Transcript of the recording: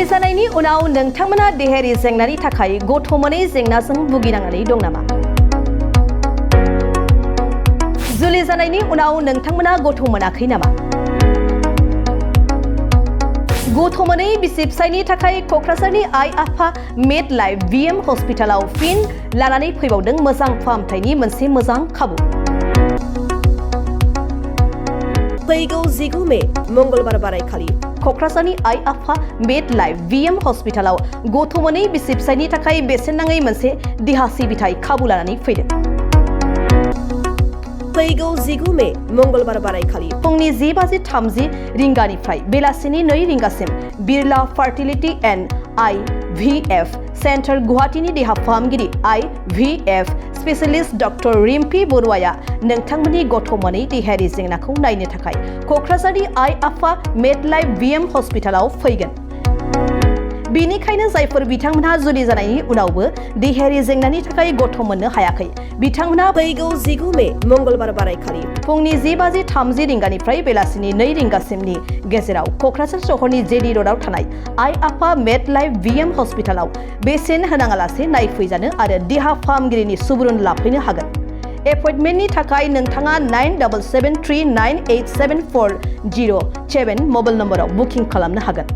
जुलि जानायनि उनाव नोंथांमोना देहायारि जेंनानि थाखाय गथ' मोनै जेंनाजों भुगिनांनानै दं नामा? जुलि जानायनि उनाव नोंथांमोना गथ' मोनाखै नामा? गथ' मोनै बिसि फिसायनि थाखाय क'क्राझारनि आइ आफा मेडलाइफ VM हस्पिटालाव फिन लानानै फैबावदों मोजां फाहामथायनि मोनसे मोजां खाबु। फैगौ 19 मे मंगलबार बारायखालि क'क्राझारनि आइ आफा मेडलाइफ VM हस्पिटालाव गथ' मोनै बिसि फिसायनि थाखाय बेसेन नाङै मोनसे देहा सिबिथाय खाबु लानानै फैदों। फैगौ 19 मे मंगलबार बारायखालि फुंनि 10:30 रिंगानिफ्राय बेलासिनि 2 रिंगासिम बिरला फार्टिलिटी एन्ड IVF सेन्टार गुवाहाटीनि देहा फाहामगिरि IVF स्पेशलिस्ट डक्टर रिम्पी बरुआया नोंथांमोननि गथ' मोनै देहायारि जेंनाखौ नायनो थाखाय क'क्राझारनि आइ आफा मेडलाइफ VM हस्पिटालाव फैगोन। बेनिखायनो जायफोर बिथांमोनहा जुलि जानायनि उनावबो देहायारि जेंनानि थाखाय गथ' मोननो हायाखै बिथांमोनहा फैगौ 19 मे मंगलबार बारायखालि फुंनि 10:30 रिंगानिफ्राय बेलासिनि 2 रिंगासिमनि गेजेराव क'क्राझार सहरनि JD र'डआव थानाय आइ आफा मेडलाइफ VM हस्पिटालाव बेसेन होनाङालासे नायफैजानो आरो देहा फाहामगिरिनि सुबुरुन लाफैनो हागोन। एपइन्टमेन्टनि थाखाय नोंथाङा 9773987407 मबाइल नम्बराव बुकिं खालामनो हागोन।